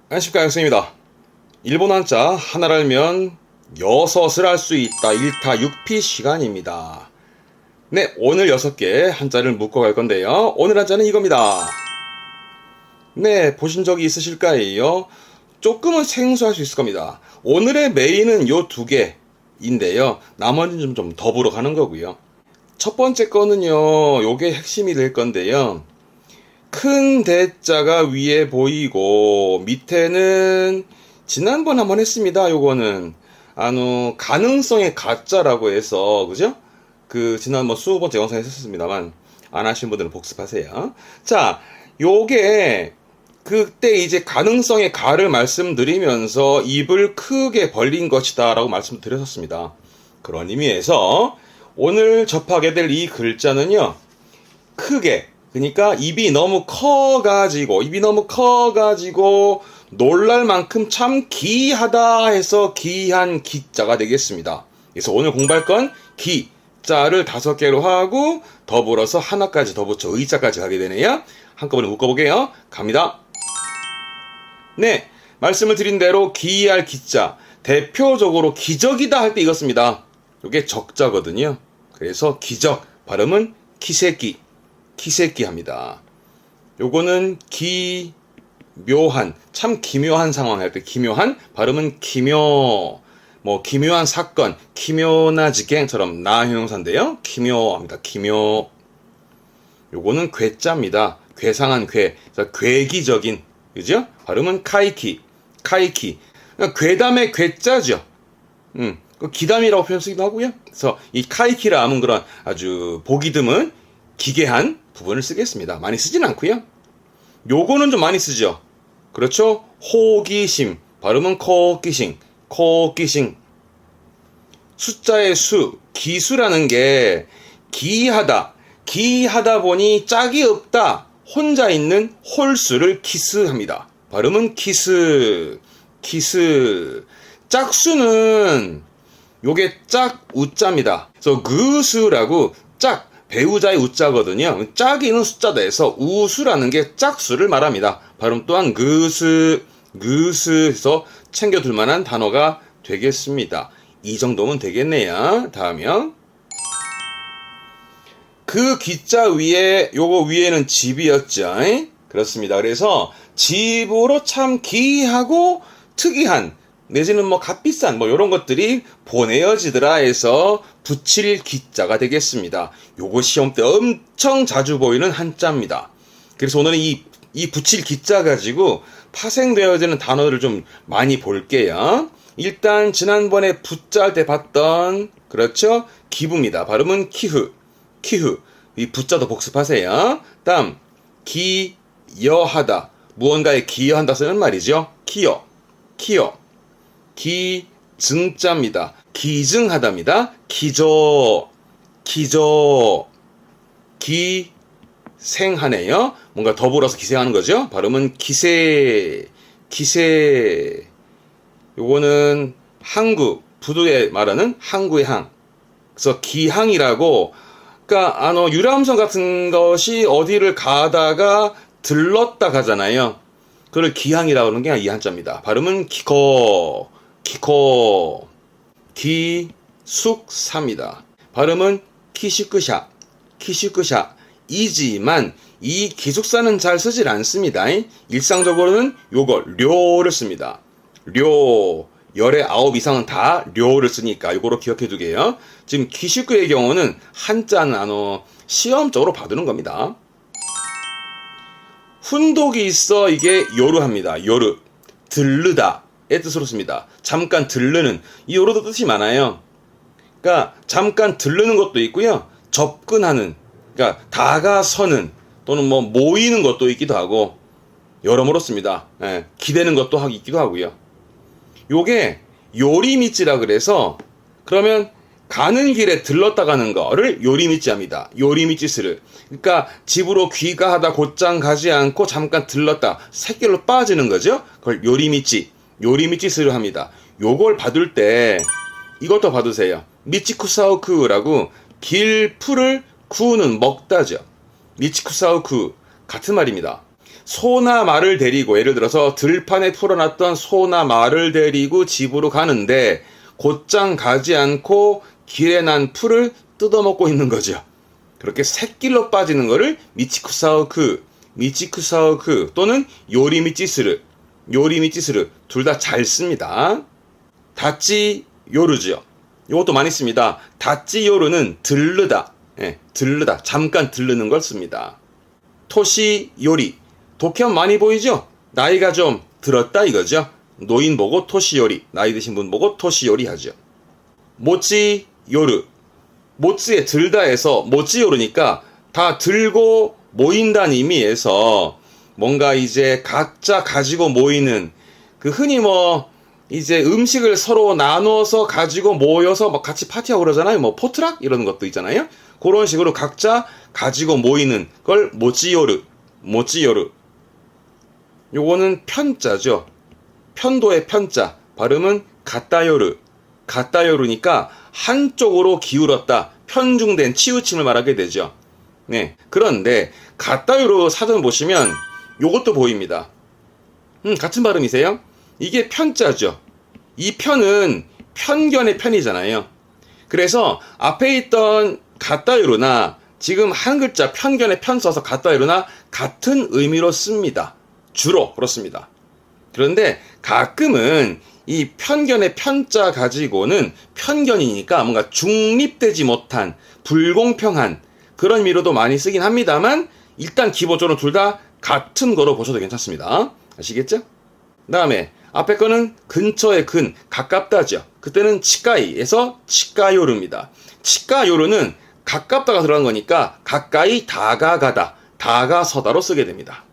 안녕하십니까, 형수입니다. 일본 한자 하나를 알면 여섯을 알 수 있다. 1타 6피 시간입니다. 네, 오늘 6개 한자를 묶어 갈 건데요. 오늘 한자는 이겁니다. 네, 보신 적이 있으실까요? 조금은 생소할 수 있을 겁니다. 오늘의 메인은 요 2개인데요. 나머지는 좀 더불어 가는 거고요. 첫 번째 거는요, 요게 핵심이 될 건데요. 큰 대자가 위에 보이고 밑에는 지난번 한번 했습니다. 요거는 가능성의 가짜라고 해서 그죠? 지난번 20번째 영상에 했었습니다만 안 하신 분들은 복습하세요. 자, 요게 그때 이제 가능성의 가를 말씀드리면서 입을 크게 벌린 것이다 라고 말씀드렸었습니다. 그런 의미에서 오늘 접하게 될 이 글자는요, 크게, 그러니까 입이 너무 커가지고 놀랄 만큼 참 기하다 해서 기한 기자가 되겠습니다. 그래서 오늘 공부할 건 기자를 5개로 하고 더불어서 하나까지 더 붙여 의자까지 가게 되네요. 한꺼번에 묶어보게요. 갑니다. 네, 말씀을 드린 대로 기할 기자, 대표적으로 기적이다 할 때 이것입니다. 이게 적자거든요. 그래서 기적, 발음은 키세끼 합니다. 요거는 기묘한, 참 기묘한 상황 할 때 기묘한, 발음은 기묘한 사건, 기묘나지갱처럼 나형용사인데요. 기묘합니다. 기묘. 요거는 괴자입니다. 괴상한 괴, 괴기적인, 그죠? 발음은 카이키. 그러니까 괴담의 괴자죠. 기담이라고 표현 쓰기도 하고요. 그래서 이 카이키라 하면 그런 아주 보기 드문 기괴한 부분을 쓰겠습니다. 많이 쓰진 않고요. 요거는 좀 많이 쓰죠. 그렇죠? 호기심, 발음은 코기싱. 숫자의 수, 기수라는 게 기하다 보니 짝이 없다, 혼자 있는 홀수를 키스합니다. 발음은 키스. 짝수는 요게 짝 우자입니다. 그래서 그수라고 짝, 배우자의 우자거든요. 짝이 있는 숫자다 해서 우수라는 게 짝수를 말합니다. 발음 또한 그수에서 챙겨둘 만한 단어가 되겠습니다. 이 정도면 되겠네요. 다음이요. 그 기자 위에, 요거 위에는 집이었죠. 그렇습니다. 그래서 집으로 참 기하고 특이한, 내지는 값비싼 요런 것들이 보내어지더라 해서 붙일 기자가 되겠습니다. 요거 시험 때 엄청 자주 보이는 한자입니다. 그래서 오늘은 이 붙일 기자 가지고 파생되어지는 단어를 좀 많이 볼게요. 일단 지난번에 붙자 할 때 봤던, 그렇죠? 기부입니다. 발음은 키흐. 이 붙자도 복습하세요. 다음 기여하다, 무언가에 기여한다 쓰는 말이죠. 기여. 기증자입니다. 기증하다입니다. 기저. 기생하네요. 뭔가 더불어서 기생하는 거죠. 발음은 기세. 요거는 항구, 부두에 말하는 항구의 항. 그래서 기항이라고, 그러니까 유람선 같은 것이 어디를 가다가 들렀다 가잖아요. 그걸 기항이라고 하는 게 이 한자입니다. 발음은 기코. 기숙사입니다. 발음은 키시크샤. 이지만 이 기숙사는 잘 쓰질 않습니다. 일상적으로는 요거 료를 씁니다. 열의 9 이상은 다 료를 쓰니까 요거로 기억해 두게요. 지금 기시크의 경우는 한자는 시험적으로 봐두는 겁니다. 훈독이 있어, 이게 요르합니다. 요르. 들르다의 뜻으로 씁니다. 잠깐 들르는, 이 요르도 뜻이 많아요. 그러니까 잠깐 들르는 것도 있고요. 접근하는, 그러니까 다가서는, 또는 모이는 것도 있기도 하고, 여러모로 씁니다. 기대는 것도 있기도 하고요. 요게 요리미찌라 그래서, 그러면 가는 길에 들렀다 가는 거를 요리미찌 합니다. 요리미찌스를. 그러니까 집으로 귀가하다 곧장 가지 않고 잠깐 들렀다, 샛길로 빠지는 거죠. 그걸 요리미찌스를 합니다. 요걸 받을 때 이것도 받으세요. 미치쿠사우쿠라고 길풀을 구우는 먹다죠. 미치쿠사우쿠 같은 말입니다. 소나 말을 데리고, 예를 들어서 들판에 풀어놨던 소나 말을 데리고 집으로 가는데 곧장 가지 않고 길에 난 풀을 뜯어먹고 있는 거죠. 그렇게 샛길로 빠지는 거를 미치쿠사오크 또는 요리미치스르 둘 다 잘 씁니다. 다치 요르죠. 이것도 많이 씁니다. 다치 요르는 들르다, 들르다, 잠깐 들르는 걸 씁니다. 토시 요리, 독현 많이 보이죠? 나이가 좀 들었다 이거죠. 노인 보고 토시 요리, 나이 드신 분 보고 토시 요리 하죠. 모찌 요르, 모찌에 들다에서 모찌 요르니까 다 들고 모인다는 의미에서 뭔가 이제 각자 가지고 모이는, 그 흔히 뭐 이제 음식을 서로 나눠서 가지고 모여서 막 같이 파티하고 그러잖아요. 뭐 포트락 이런 것도 있잖아요. 그런 식으로 각자 가지고 모이는 걸 모찌요르. 요거는 편자죠. 편도의 편자. 발음은 가따요르니까 한쪽으로 기울었다, 편중된 치우침을 말하게 되죠. 네. 그런데 가따요르 사전 보시면 요것도 보입니다. 같은 발음이세요? 이게 편자죠. 이 편은 편견의 편이잖아요. 그래서 앞에 있던 가따요르나 지금 한 글자 편견의 편 써서 가따요르나 같은 의미로 씁니다. 주로 그렇습니다. 그런데 가끔은 이 편견의 편자 가지고는 편견이니까 뭔가 중립되지 못한, 불공평한 그런 의미로도 많이 쓰긴 합니다만, 일단 기본적으로 둘 다 같은 거로 보셔도 괜찮습니다. 아시겠죠? 다음에 앞에 거는 근처의 근, 가깝다죠. 그때는 치까이에서 치까요르입니다. 치까요르는 가깝다가 들어간 거니까 가까이 다가가다, 다가서다로 쓰게 됩니다.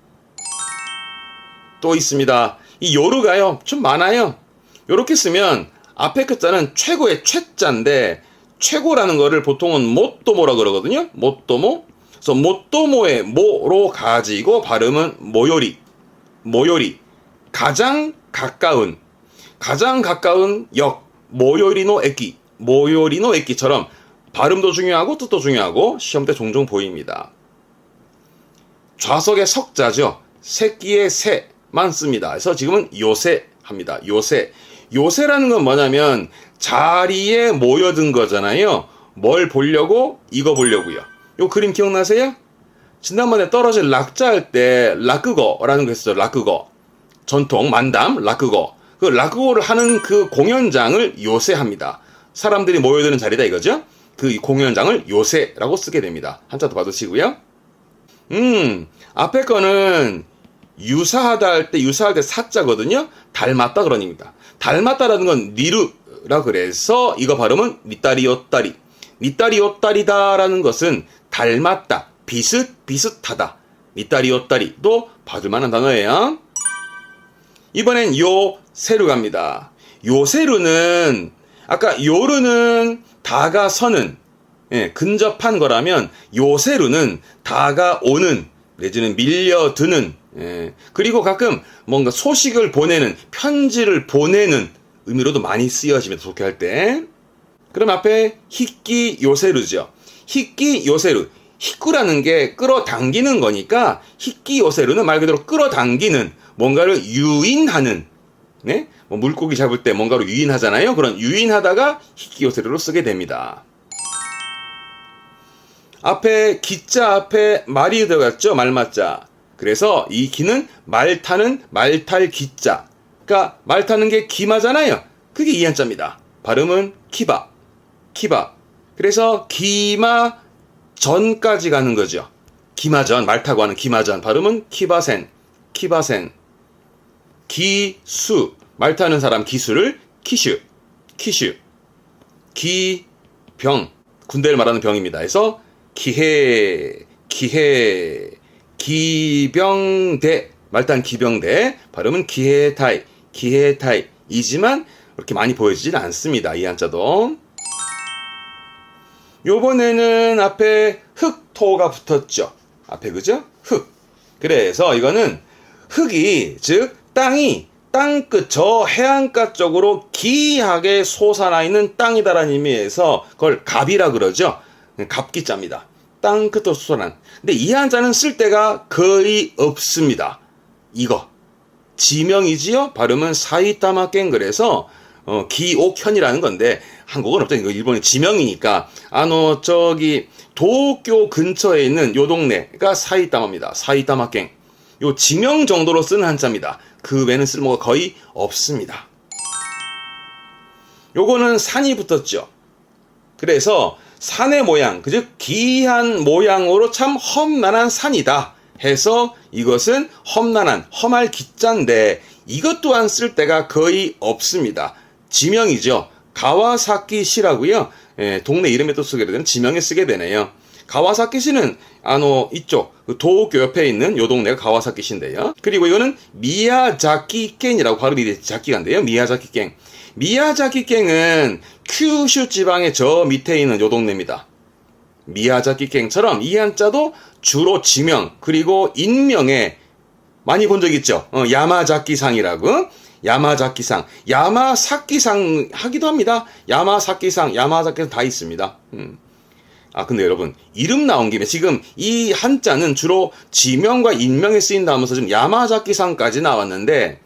또 있습니다. 이 요르가요, 좀 많아요. 요렇게 쓰면 앞에 글자는 최고의 최자인데, 최고라는 거를 보통은 모토모라 그러거든요. 모토모. 그래서 모토모의 모로 가지고 발음은 모요리. 가장 가까운 역, 모요리노 에끼처럼 발음도 중요하고 뜻도 중요하고 시험 때 종종 보입니다. 좌석의 석자죠. 새끼의 새만 씁니다. 그래서 지금은 요새 합니다. 요새라는 건 뭐냐면 자리에 모여든 거잖아요. 뭘 보려고? 이거 보려고요. 요 그림 기억나세요? 지난번에 떨어질 락자 할 때 라크거라는 거 했었죠. 라크거. 전통 만담 라크거. 그 라크거를 하는 그 공연장을 요새합니다. 사람들이 모여드는 자리다 이거죠. 그 공연장을 요새라고 쓰게 됩니다. 한자도 받으시고요. 앞에 거는 유사하다 할 때 사자거든요. 닮았다 그런 의미입니다. 닮았다라는 건 니르라 그래서 이거 발음은 니따리오따리다라는 것은 닮았다, 비슷하다. 니따리오따리도 받을만한 단어예요. 이번엔 요세루 갑니다. 요세루는 아까 요르는 다가서는, 근접한 거라면 요세루는 다가오는 내지는 밀려드는, 그리고 가끔 뭔가 소식을 보내는, 편지를 보내는 의미로도 많이 쓰여집니다. 좋게 할 때. 그럼 앞에 히끼 요세루죠. 히끼 요세루. 히꾸라는 게 끌어당기는 거니까 히끼 요세루는 말 그대로 끌어당기는, 뭔가를 유인하는, 네? 뭐 물고기 잡을 때 뭔가로 유인하잖아요. 그런 유인하다가 히끼 요세루로 쓰게 됩니다. 앞에 기자 앞에 말이 들어갔죠. 말맞자. 그래서 이 기는 말 타는 말탈 기자. 그러니까 말 타는 게 기마잖아요. 그게 이 한자입니다. 발음은 키바. 그래서 기마 전까지 가는 거죠. 기마전, 말 타고 하는 기마전. 발음은 키바센. 기수, 말 타는 사람 기수를 키슈. 기병, 군대를 말하는 병입니다. 그래서 기병대, 말단 기병대, 발음은 기해타이이지만 그렇게 많이 보여지진 않습니다. 이 한자도. 요번에는 앞에 흑토가 붙었죠. 앞에 그죠? 흑. 그래서 이거는 흑이, 즉 땅이 땅끝 저 해안가 쪽으로 기하게 솟아나 있는 땅이다라는 의미에서 그걸 갑이라 그러죠. 갑기자입니다. 땅끝으로 솟아난. 근데 이 한자는 쓸 데가 거의 없습니다. 이거 지명이지요. 발음은 사이타마켄. 그래서 기옥현이라는 건데 한국은 없죠. 이거 일본의 지명이니까 저기 도쿄 근처에 있는 요 동네가 사이타마입니다. 사이타마켄. 요 지명 정도로 쓰는 한자입니다. 그 외에는 쓸모가 거의 없습니다. 요거는 산이 붙었죠. 그래서 산의 모양, 그죠? 기이한 모양으로 참 험난한 산이다 해서 이것은 험난한, 험할 기자인데 이것 또한 쓸 때가 거의 없습니다. 지명이죠. 가와사키시라고요. 예, 동네 이름에 또 쓰게 되는 지명에 쓰게 되네요. 가와사키시는 이쪽 도쿄 옆에 있는 요 동네가 가와사키시인데요. 그리고 이거는 미야자키켄이라고 발음이 돼 자키가인데요. 미야자키켄. 미야자키켄은 큐슈 지방의 저 밑에 있는 요 동네입니다. 미야자키켄처럼 이 한자도 주로 지명 그리고 인명에 많이 본 적 있죠. 야마자키상이라고. 야마자키상, 야마사키상 하기도 합니다. 야마사키상, 야마자키상 다 있습니다. 근데 여러분, 이름 나온 김에 지금 이 한자는 주로 지명과 인명에 쓰인다 하면서 지금 야마자키상까지 나왔는데,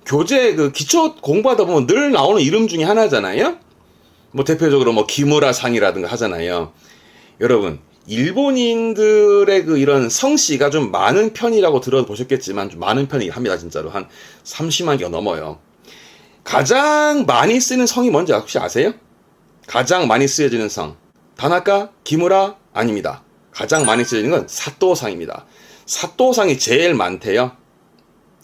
교재 기초 공부하다 보면 늘 나오는 이름 중에 하나잖아요? 대표적으로 기무라상이라든가 하잖아요. 여러분, 일본인들의 이런 성씨가 좀 많은 편이라고 들어보셨겠지만, 좀 많은 편이긴 합니다, 진짜로. 한 30만 개가 넘어요. 가장 많이 쓰는 성이 뭔지 혹시 아세요? 가장 많이 쓰여지는 성. 다나카, 기무라 아닙니다. 가장 많이 쓰여지는 건 사또상입니다. 사또상이 제일 많대요.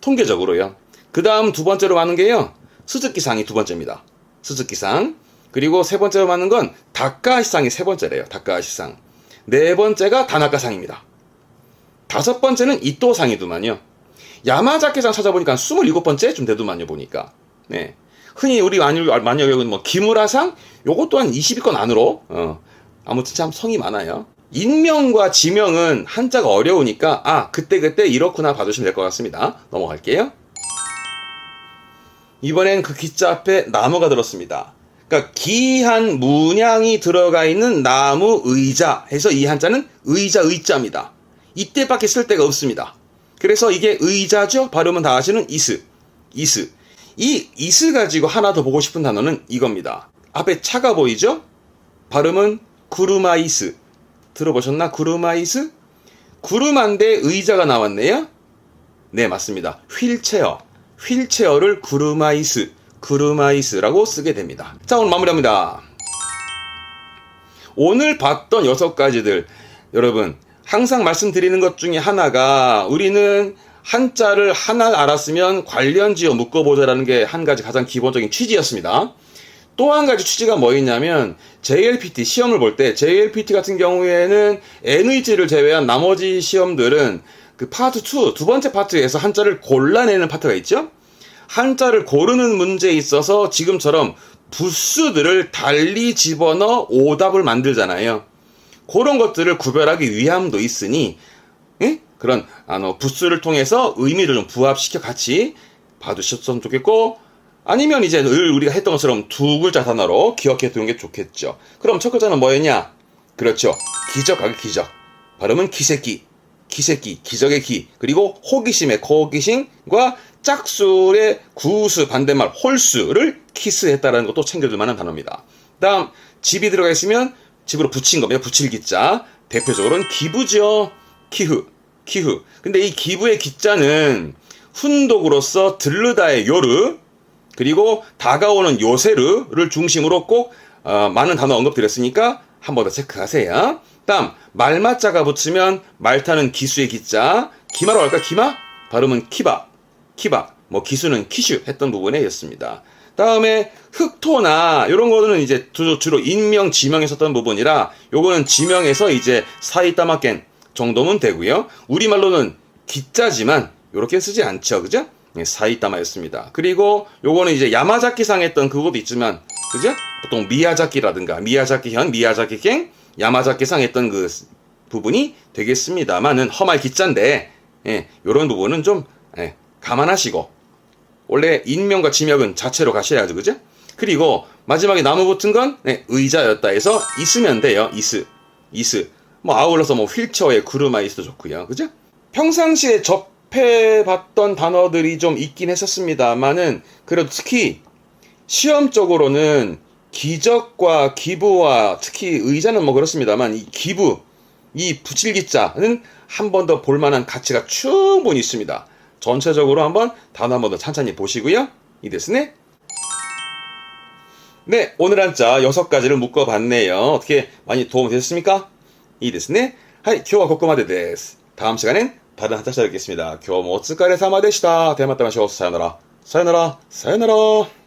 통계적으로요. 그 다음 두 번째로 많은 게요, 스즈키상이 두 번째입니다. 스즈키상. 그리고 세 번째로 많은 건 다카시상이 세 번째래요. 다카시상. 네 번째가 다나카상입니다. 다섯 번째는 이또상이더만요. 야마자키상 찾아보니까 27번째쯤 되더만요, 보니까. 네. 흔히 우리 많이 여기는 기무라상? 요것 또한 20위권 안으로. 아무튼 참 성이 많아요. 인명과 지명은 한자가 어려우니까, 그때 이렇구나 봐주시면 될 것 같습니다. 넘어갈게요. 이번엔 그 기자 앞에 나무가 들었습니다. 그러니까 기이한 문양이 들어가 있는 나무 의자 해서 이 한자는 의자입니다. 이때밖에 쓸 데가 없습니다. 그래서 이게 의자죠. 발음은 다 아시는 이스. 이 이스 가지고 하나 더 보고 싶은 단어는 이겁니다. 앞에 차가 보이죠? 발음은 구르마이스. 들어보셨나? 구르마이스? 구르마인데 의자가 나왔네요. 네, 맞습니다. 휠체어를 구르마이스라고 쓰게 됩니다. 자, 오늘 마무리합니다. 오늘 봤던 6가지들, 여러분 항상 말씀드리는 것 중에 하나가, 우리는 한자를 하나 알았으면 관련지어 묶어보자라는 게 한 가지 가장 기본적인 취지였습니다. 또 한 가지 취지가 뭐였냐면, JLPT 시험을 볼 때, JLPT 같은 경우에는 NEG를 제외한 나머지 시험들은 그 파트 2, 두 번째 파트에서 한자를 골라내는 파트가 있죠? 한자를 고르는 문제에 있어서 지금처럼 부수들을 달리 집어넣어 오답을 만들잖아요. 그런 것들을 구별하기 위함도 있으니, 그런 부수를 통해서 의미를 좀 부합시켜 같이 봐두셨으면 좋겠고, 아니면 이제 늘 우리가 했던 것처럼 두 글자 단어로 기억해 두는 게 좋겠죠. 그럼 첫 글자는 뭐였냐? 그렇죠. 기적하기 기적. 발음은 기새끼, 기적의 기. 그리고 호기심의 호기심과 짝술의 구수 반대말 홀수를 키스했다라는 것도 챙겨둘 만한 단어입니다. 다음, 집이 들어가 있으면 집으로 붙인 겁니다. 붙일 기자. 대표적으로는 기부죠. 기흐. 근데 이 기부의 기자는 훈독으로서 들르다의 요르, 그리고 다가오는 요세르를 중심으로 꼭 많은 단어 언급드렸으니까 한 번 더 체크하세요. 다음, 말마자가 붙으면 말타는 기수의 기자. 기마라고 할까? 기마? 발음은 키바. 기수는 키슈 했던 부분에였습니다. 다음에 흑토나 이런 거는 이제 주로 인명, 지명에 썼던 부분이라 요거는 지명에서 이제 사이타마켄 정도면 되고요. 우리말로는 기자지만 요렇게 쓰지 않죠. 그죠? 네, 사이타마였습니다. 그리고 요거는 이제 야마자키상 했던 그것도 있지만, 그죠? 보통 미야자키라든가 미야자키현, 미야자키갱, 야마자키상 했던 그 부분이 되겠습니다만은 험할 기자인데, 요런 부분은 좀 감안하시고, 원래 인명과 지명은 자체로 가셔야죠. 그죠? 그리고 마지막에 나무 붙은 건 의자였다 해서 있으면 돼요. 이스. 아울러서 휠체어에 구르마이스도 좋고요. 그죠? 평상시에 접해봤던 단어들이 좀 있긴 했었습니다만은 그래도 특히 시험적으로는 기적과 기부와 특히 의자는 뭐 그렇습니다만 이 기부, 이 붙일기자는 한 번 더 볼만한 가치가 충분히 있습니다. 전체적으로 한번 단어 한 번 더 찬찬히 보시고요. 이 데스네. 네, 오늘 한자 6가지를 묶어봤네요. 어떻게 많이 도움 되셨습니까? 이 데스네. 하이,今日はここまでです. 다음 시간엔 다른 한자 찾아뵙겠습니다. 今日もお疲れ様でした. 대마따마쇼 사요나라. 사요나라. 사요나라.